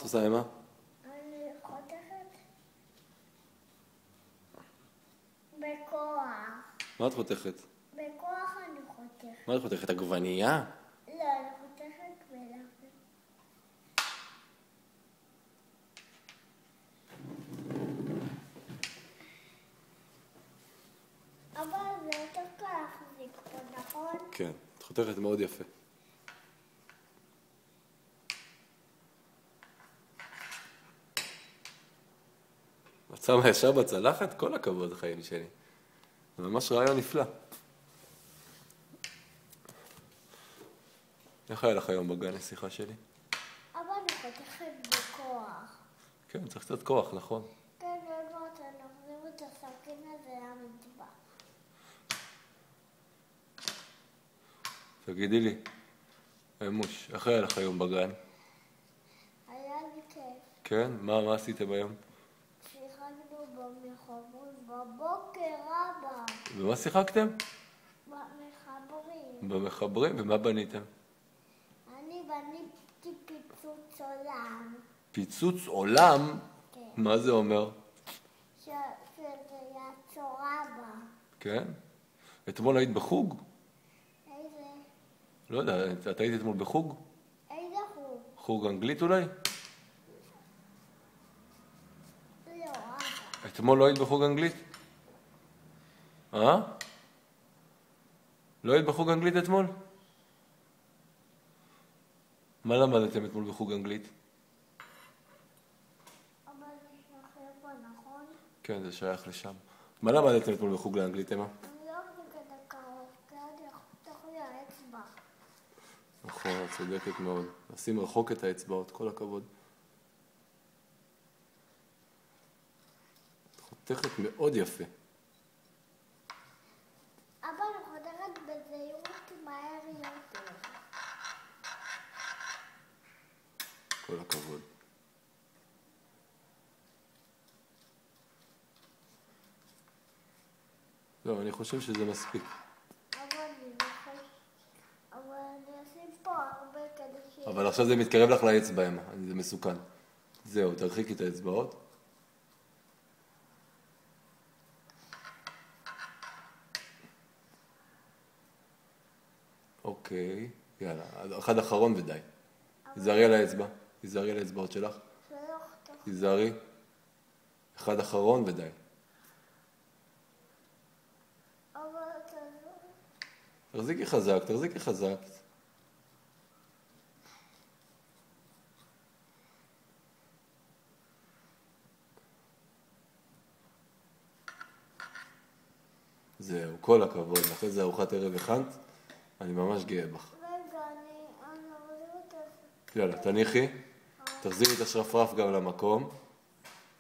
עושה, אמא? אני חותכת בכוח. מה את חותכת? בכוח אני חותכת. מה את חותכת? עגבנייה? לא, אני חותכת בלחם. אבל זה יותר קל להחזיק פה, נכון? כן, את חותכת מאוד יפה. את שמה ישר בצלחת? כל הכבוד, חיים שלי. זה ממש רעיון נפלא. איך היה לך היום בגן, השיחה שלי? אבל אני חותכת בכוח. כן, צריך קצת כוח, נכון? כן, ובאת, נחזיר את הסכין הזה למטבח. תגידי לי, אמוש, איך היה לך היום בגן? היה לי כיף. כן? מה עשיתם היום? שיחקנו במחברים בבוקר רבה. ומה שיחקתם? במחברים. במחברים? ומה בניתם? אני בניתי פיצוץ עולם. פיצוץ עולם? כן. מה זה אומר? שזה יעצור רבה. כן? אתמול היית בחוג? איזה? לא יודע, את היית אתמול בחוג? איזה חוג? חוג אנגלית אולי? לא, אבא. אתמול לא היית בחוג אנגלית? אה? לא היית בחוג אנגלית אתמול? מה למדתם אתמול בחוג אנגלית? אבל זה שייך לפה, נכון? כן, זה שייך לשם. מה למדתם אתמול בחוג לאנגלית, אמא? אני לא אחזיק את הקרוב, כי אני אחתוך לי האצבע. נכון, את צודקת מאוד. נשים רחוק את האצבעות, כל הכבוד. את חותכת מאוד יפה. אבל אני חותכת בזהירות מהר יותר. כל הכבוד. לא, אני חושב שזה מספיק. אבל אני אשים פה הרבה כדי ש... אבל עכשיו זה מתקרב לך לאצבע, אמא. זה מסוכן. זהו, תרחיקי את האצבעות. אוקיי, יאללה. אחד אחרון ודי. תיזהרי על האצבע. תיזהרי על האצבעות שלך. שלא אחתוך. תיזהרי. אחד אחרון ודי. אבל אתה... תחזיקי חזק, תחזיקי חזק. זהו, כל הכבוד. אחרי זה ארוחת ערב הכנת, אני ממש גאה בך. רגע, אני אוריד את זה. יאללה, תניחי. תחזירי את השרפרף גם למקום.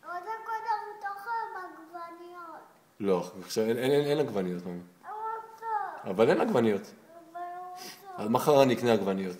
אבל זה קודם תאכל עגבניות. לא, עכשיו אין עגבניות, ממי. אני רוצה. אבל אין עגבניות. אבל אני רוצה. אז מחר אני אקנה עגבניות.